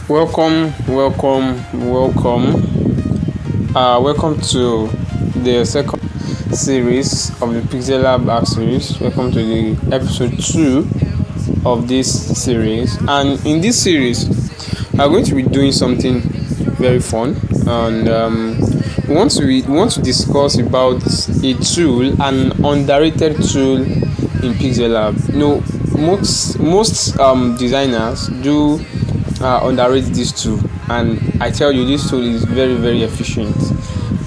Welcome to the second series of the Pixellab Hack Series. Welcome to the episode 2 of this series. And in this series, we are going to be doing something very fun, and we want to discuss about a tool, an underrated tool in Pixellab. Most designers do underrate this tool, and I tell you, this tool is very, very efficient.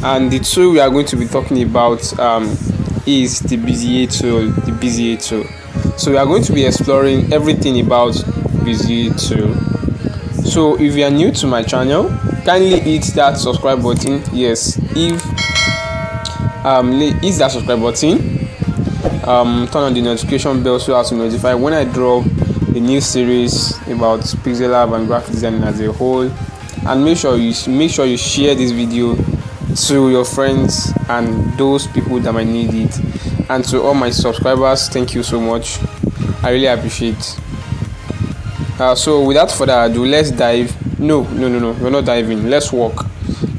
And the tool we are going to be talking about is the Bezier tool. So we are going to be exploring everything about Bezier tool. So if you are new to my channel, kindly hit that subscribe button. Yes, hit that subscribe button. Turn on the notification bell so as to notify when I drop a new series about Pixellab and graphic design as a whole. And make sure you share this video to your friends and those people that might need it. And to all my subscribers, thank you so much. I really appreciate. So without further ado, let's dive. No, we're not diving. Let's walk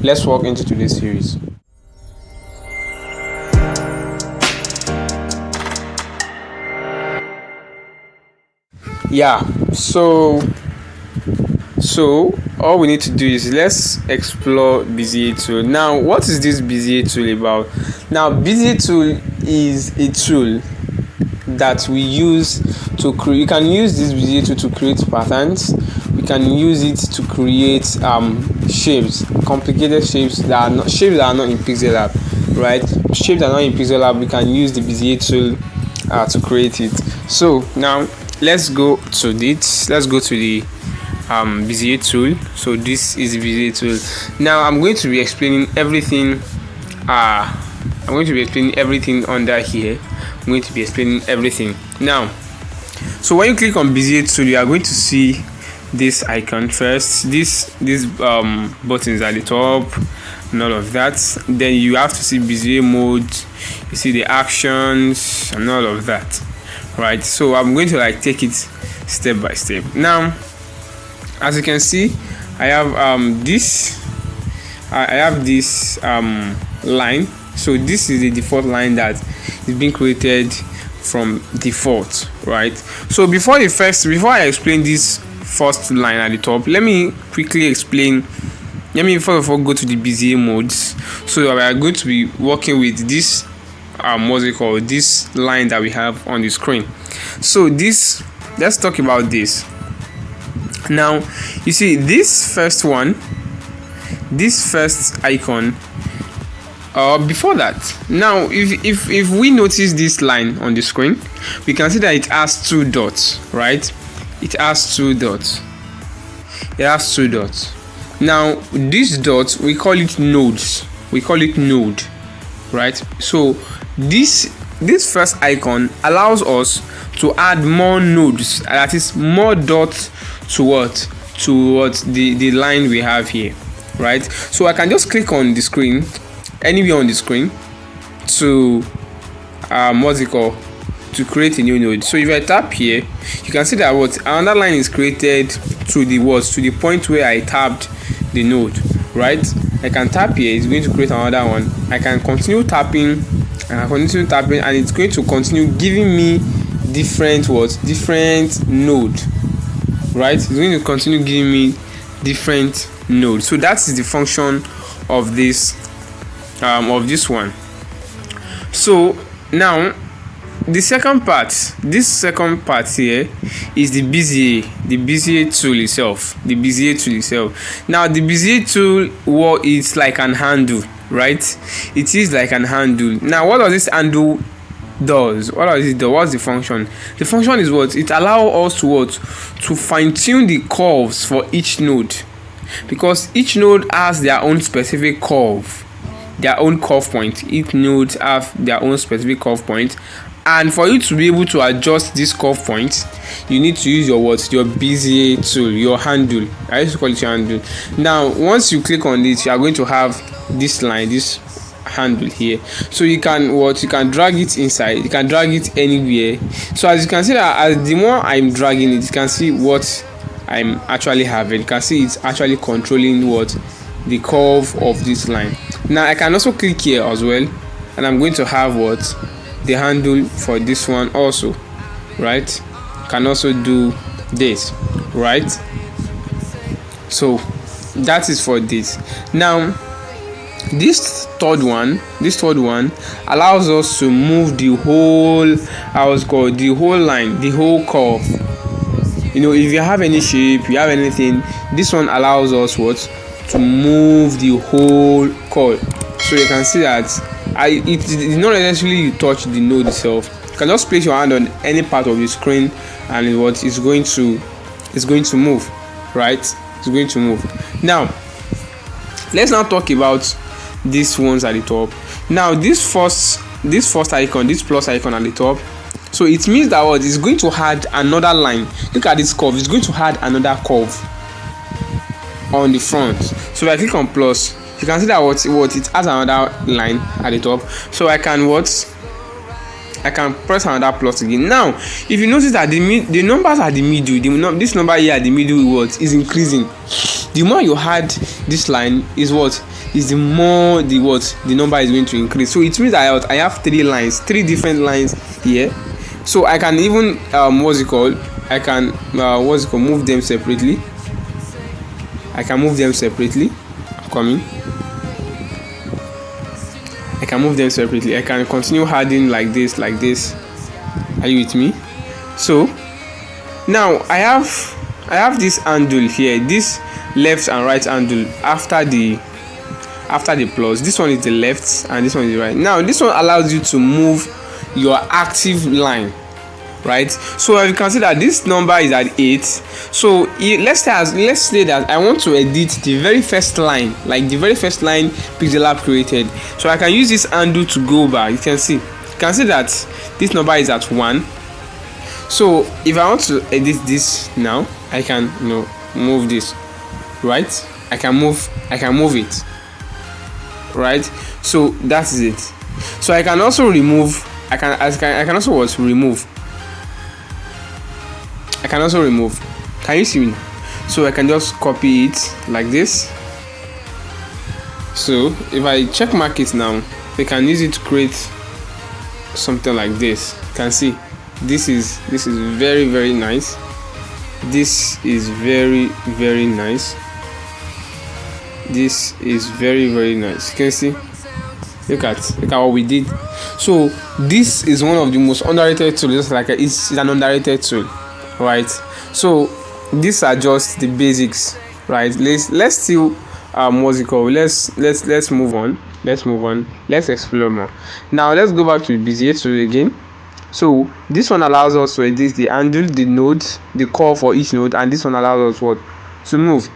into today's series. Yeah, so all we need to do is let's explore Bezier tool. Now, what is this Bezier tool about? Now, Bezier tool is a tool that we use to create. You can use this Bezier tool to create patterns. We can use it to create shapes, complicated shapes that are not in Pixellab, right? Shapes that are not in Pixellab, we can use the Bezier tool to create it. So now let's go to the Bezier tool. So this is the Bezier tool. Now I'm going to be explaining everything. Under here. I'm going to be explaining everything now. So when you click on Bezier tool, you are going to see this icon first. These buttons at the top and all of that. Then you have to see Bezier mode. You see the actions and all of that. Right, so I'm going to take it step by step. Now, as you can see, I have this line. So this is the default line that is being created from default, right? So before I explain this first line at the top, let me quickly explain. Let me first of all go to the Bezier modes. So we are going to be working with this this line that we have on the screen. So let's talk about this. Now, you see this first icon. Before that, now if we notice this line on the screen, we can see that it has two dots, right? It has two dots. Now these dots, we call it nodes. Right? So this first icon allows us to add more nodes, that is more dots towards the line we have here, right? So I can just click on the screen, anywhere on the screen, to to create a new node. So if I tap here, you can see that another line is created to the point where I tapped the node, right? I can tap here, it's going to create another one. I can continue tapping, and it's going to continue giving me different node, right? It's going to continue giving me different nodes. So that is the function of this one. So now this second part here is the Bezier tool itself. Now the Bezier tool, it's like an handle, right? It is like an handle. Now what does this handle does? What's the function? The function is it allows us to fine-tune the curves for each node, because each node has their own specific curve, their own curve point. Each node have their own specific curve point. And for you to be able to adjust this curve point, you need to use your Bezier tool, your handle. I used to call it your handle. Now, once you click on it, you are going to have this line, this handle here. So you can drag it inside. You can drag it anywhere. So as you can see, that as the more I'm dragging it, you can see what I'm actually having. You can see it's actually controlling what the curve of this line. Now I can also click here as well, and I'm going to have what the handle for this one also, right? Can also do this, right? So that is for this. Now this third one allows us to move the whole, the whole line, the whole curve. You know, if you have any shape, you have anything, this one allows us what to move the whole curve. So you can see that it's not necessarily you touch the node itself. You can just place your hand on any part of the screen and what is going to move, right? It's going to move. Now let's now talk about these ones at the top. Now this first icon, this plus icon at the top, so it means that what is going to add another line. Look at this curve, it's going to add another curve on the front. So if I click on plus, you can see that what it adds another line at the top. So I can press another plus again. Now if you notice that the numbers at the middle, this number here at the middle is increasing. The more you add this line is the more the number is going to increase. So it means that I have three different lines here. So I can even move them separately. I can move them separately. I can move them separately. I can continue adding like this. Are you with me? So now I have this handle here, this left and right handle after the plus. This one is the left and this one is the right. Now this one allows you to move your active line, right? So as you can see that this number is at 8. So let's say that I want to edit the very first line, like the very first line Pixellab created. So I can use this handle to go back. You can see that this number is at 1. So if I want to edit this now, I can move this, right? I can move it, right? So that is it. So I can also remove. I can also remove. I can also remove. Can you see me? So I can just copy it like this. So if I check mark it now, they can use it to create something like this. You can see this is very, very nice. This is very, very nice. This is very, very nice. You can see. Look at what we did. So this is one of the most underrated tools. It's an underrated tool, right? So these are just the basics, right? Let's still let's move on. Let's explore more. Now let's go back to the Bezier tool again. So this one allows us to edit the handle, the node, the curve for each node, and this one allows us to move.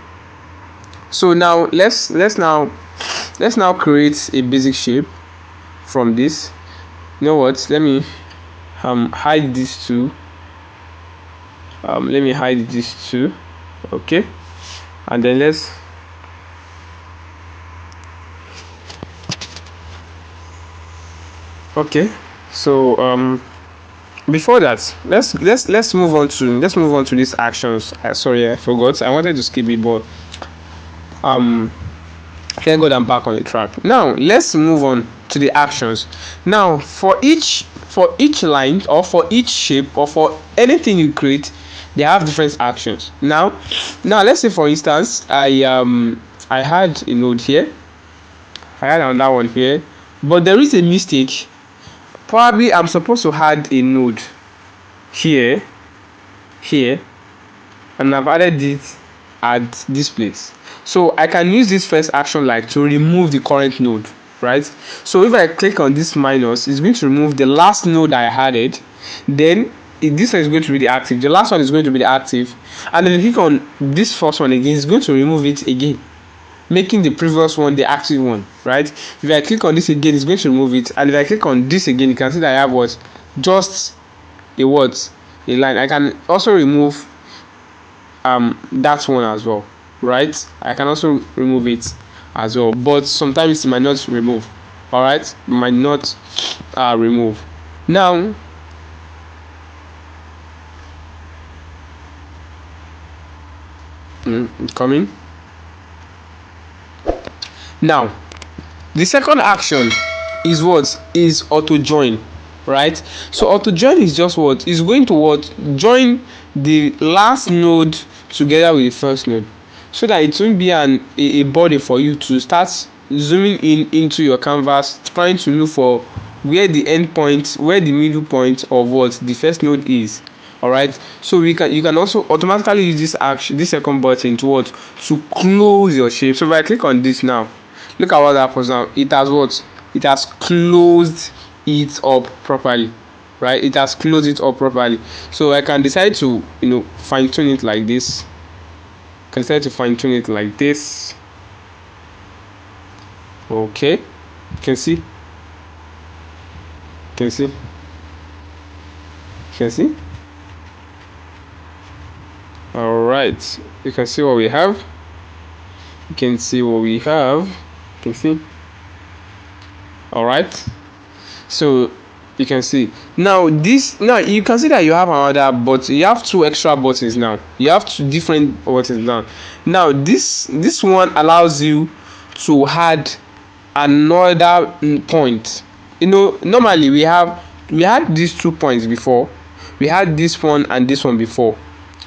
So now let's now create a basic shape from this. You know what? Let me hide these two. Let me hide these two. Okay, and then let's so before that, let's move on to these actions. Sorry, I forgot. I wanted to skip it, but thank God I'm back on the track. Now let's move on to the actions. Now for each line, or for each shape, or for anything you create, they have different actions. Now let's say for instance I had a node here, I had another one here, but there is a mistake. Probably I'm supposed to add a node here, and I've added it at this place. So I can use this first action like to remove the current node, right? So if I click on this minus, it's going to remove the last node I added. Then this one is going to be the active, the last one is going to be the active, and then click on this first one again, it's going to remove it again, making the previous one the active one, right? If I click on this again, it's going to remove it, and if I click on this again, you can see that I have just a line. I can also remove that one as well, right? I can also remove it as well, but sometimes it might not remove. All right, it might not remove. Now, Coming. Now the second action is what is auto join, right? So auto join is just what is going to what join the last node together with the first node, so that it won't be a body for you to start zooming in into your canvas, trying to look for where the end point, where the middle point of what the first node is. All right, so you can also automatically use this action, this second button, to what to close your shape. So if I click on this now, look at what happens now. It has what it has closed it up properly, right? It has closed it up properly. So I can decide to fine tune it like this. I can decide to fine tune it like this. Okay, you can see. Can see. Can see. All right, you can see what we have. You can see what we have. You can see. All right, so you can see now you can see that you have another, but you have two extra buttons now. You have two different buttons now this one allows you to add another point. Normally we had these 2 points before. We had this one and this one before,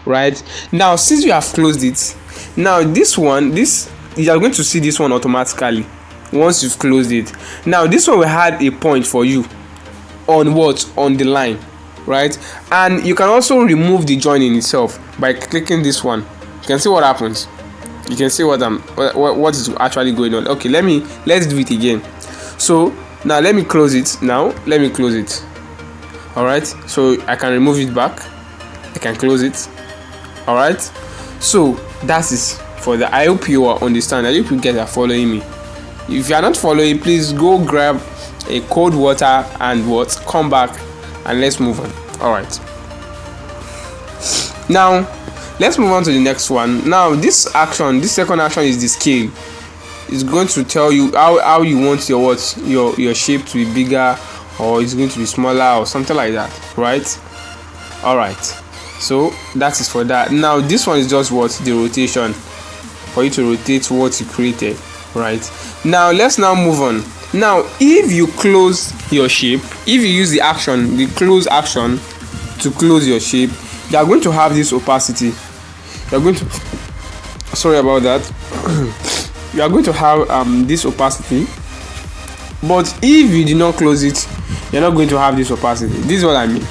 right? Now since you have closed it, now you are going to see this one automatically once you've closed it. Now this one will add a point for you on the line, right? And you can also remove the joining itself by clicking this one. You can see what happens. You can see what is actually going on. Okay, let's do it again. So now let me close it. All right, so I can remove it back. I can close it. All right, so that is for the. I hope you understand. I hope you guys are following me. If you are not following, please go grab a cold water and come back and let's move on. All right, now let's move on to the next one. Now this second action is the scale. It's going to tell you how you want your shape to be bigger, or it's going to be smaller, or something like that, right? All right, so that is for that. Now this one is just the rotation, for you to rotate what you created, right? Now let's move on. Now if you close your shape, if you use the close action to close your shape, you are going to have this opacity. You are going to sorry about that. You are going to have this opacity, but if you do not close it, you're not going to have this opacity. This is what I mean.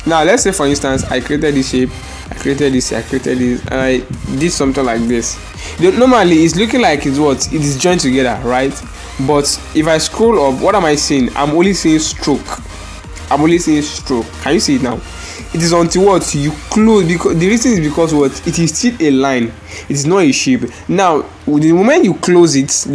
Now let's say for instance I created this shape, I created this, and I did something like this. Normally it's looking like it is joined together, right? But if I scroll up, what am I seeing? I'm only seeing stroke. Can you see it now? It is until you close, because the reason is because it is still a line. It is not a shape. Now the moment you close it,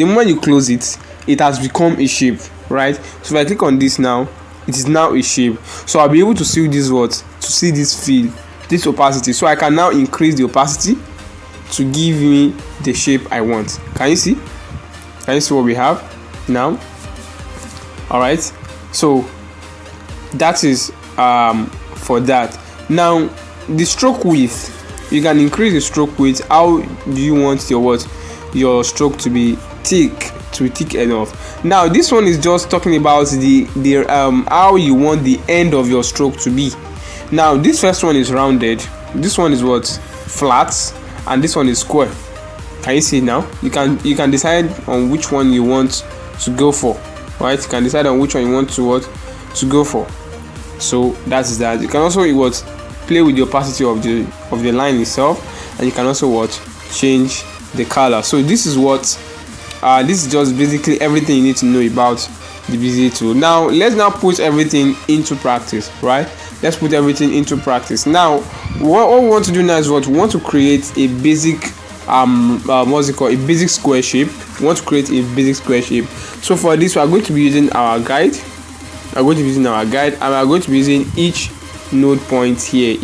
it has become a shape, right? So if I click on this now, it is now a shape. So I'll be able to see this fill, this opacity. So I can now increase the opacity to give me the shape I want. Can you see what we have now? All right, so that is for that. Now the stroke width, you can increase the stroke width. How do you want your stroke to be thick enough? Now this one is just talking about the how you want the end of your stroke to be. Now this first one is rounded, this one is flat, and this one is square. Can you see now? You can decide on which one you want to go for, right? You can decide on which one you want to go for. So that is that. You can also play with the opacity of the line itself, and you can also change the color. So this is this is just basically everything you need to know about the Bezier tool. Now let's put everything into practice, right? Let's put everything into practice. Now what we want to do now is we want to create a basic a basic square shape. We want to create a basic square shape. So for this we are going to be using our guide. And we are going to be using each node point here,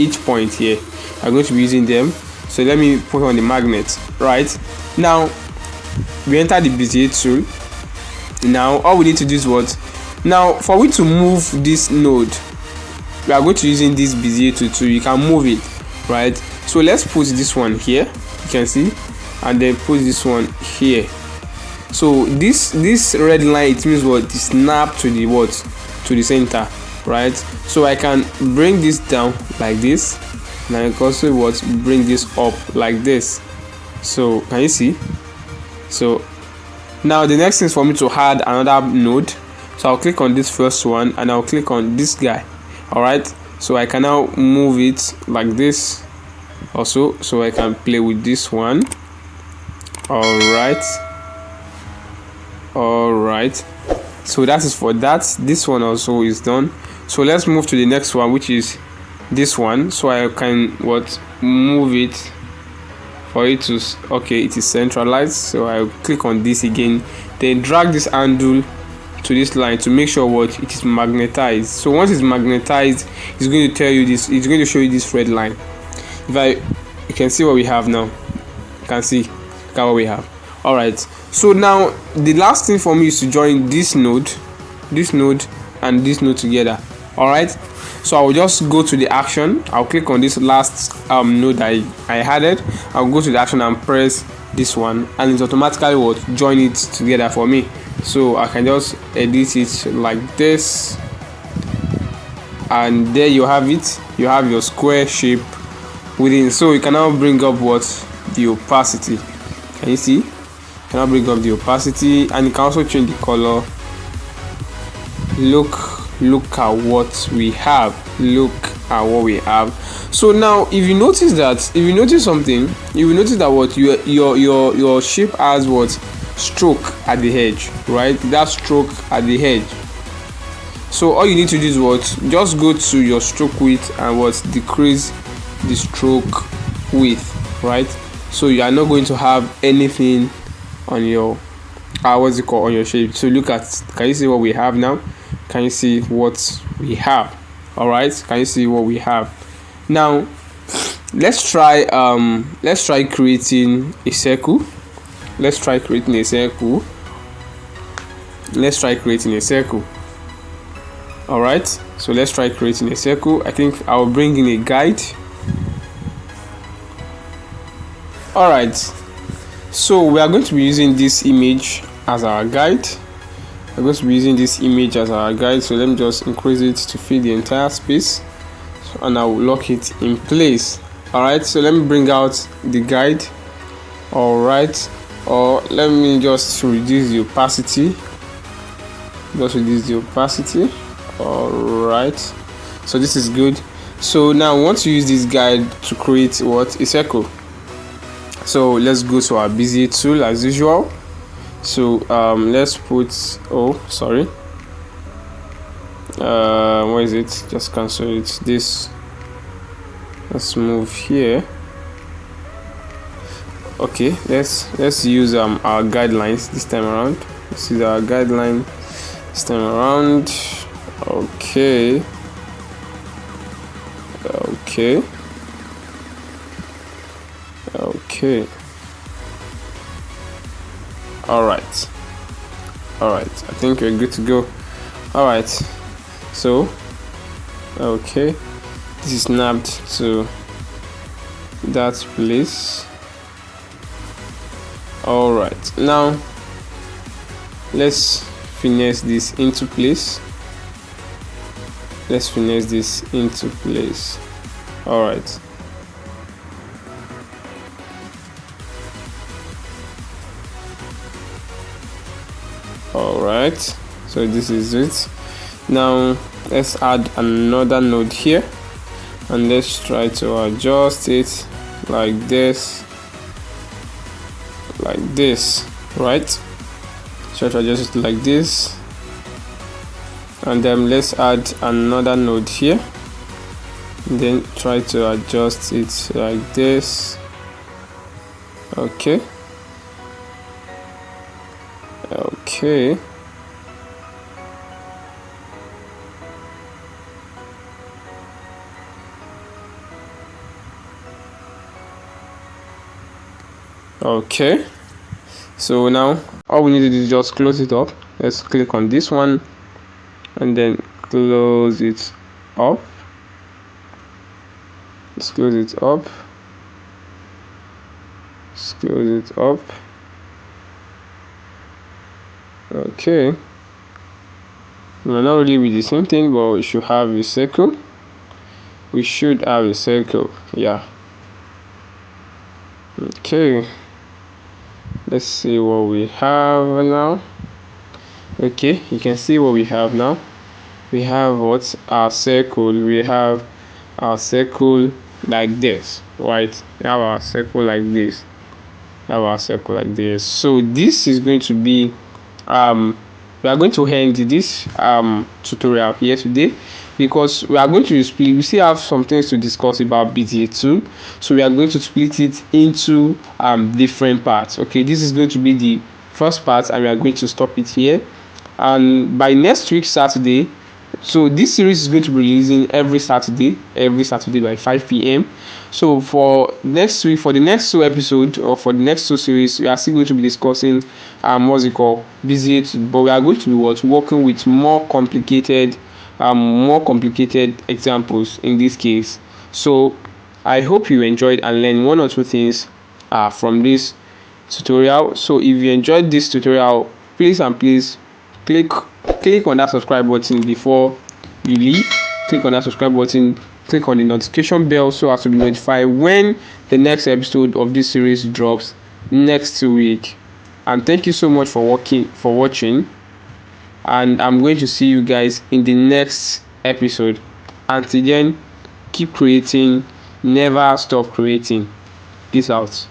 I'm going to be using them. So let me put on the magnet. Right now we enter the Bezier tool. Now all we need to do is now for we to move this node, we are going to using this Bezier tool, so you can move it, right? So let's put this one here. can see, and then put this one here. So this red line, it means what? It snap to the what? To the center, right? So I can bring this down like this, and I can also what? Bring this up like this. So can you see? So now the next thing is for me to add another node. So I'll click on this first one and I'll click on this guy. All right, so I can now move it like this also, so I can play with this one. All right, so that is for that. This one also is done. So let's move to the next one, which is this one. So I can what? Move it for it to, okay, it is centralized. So I'll click on this again, then drag this handle to this line to make sure what? It is magnetized. So once it's magnetized, it's going to tell you this, it's going to show you this red line. You can see what we have now. You can see what we have. All right, so now the last thing for me is to join this node and this node together. All right, so I will just go to the action. I'll click on this last node that I added. I'll go to the action and press this one, and it's automatically what? Join it together for me. So I can just edit it like this, and there you have it. You have your square shape within. So you can now bring up what? The opacity. Can you see? You can now bring up the opacity, and you can also change the color. Look at what we have. So now if you notice something, you will notice that what? Your shape has what? Stroke at the edge, right? That stroke at the edge. So all you need to do is what? Just go to your stroke width and what? Decrease the stroke width, right? So you are not going to have anything on your on your shape. So look at, can you see what we have now? Can you see what we have? All right, can you see what we have now? Let's try creating a circle. Let's try creating a circle. All right, so let's try creating a circle. I think I'll bring in a guide. All right, so we are going to be using this image as our guide. So let me just increase it to fill the entire space, and I will lock it in place. All right, so let me bring out the guide. All right, or let me just reduce the opacity. All right, so this is good. So now we want to use this guide to create what? A circle. So let's go to our Bezier tool as usual. So let's put, where is it? Just cancel it. Let's move here. Okay, let's use our guidelines this time around. This is our guideline this time around. Okay. All right, I think we're good to go. All right, so okay, this is snapped to that place. All right, now let's finesse this into place. All right. All right, so this is it. Now let's add another node here, and let's try to adjust it like this, right? Try to adjust it like this, and then let's add another node here, and then try to adjust it like this. Okay. Okay, so now all we need to do is just close it up. Let's click on this one and then close it up. Let's close it up. Let's close it up. Okay, well, not really with the same thing, but we should have a circle. Yeah. Okay, let's see what we have now. Okay, you can see what we have now. We have what our circle. We have our circle like this, right? We have our circle like this. So this is going to be we are going to end this tutorial here today, because we are going to split. We still have some things to discuss about Bezier too, so we are going to split it into different parts. Okay, this is going to be the first part, and we are going to stop it here. And by next week Saturday, so this series is going to be releasing every Saturday by 5 p.m. So for next week, for the next two episodes, or for the next two series, we are still going to be discussing what's it called, Visit, but we are going to be working with more complicated examples in this case. So I hope you enjoyed and learned one or two things from this tutorial. So if you enjoyed this tutorial, please click on that subscribe button before you leave. Click on that subscribe button, click on the notification bell so as to be notified when the next episode of this series drops next week. And thank you so much for watching, and I'm going to see you guys in the next episode. Until then, keep creating, never stop creating. Peace out.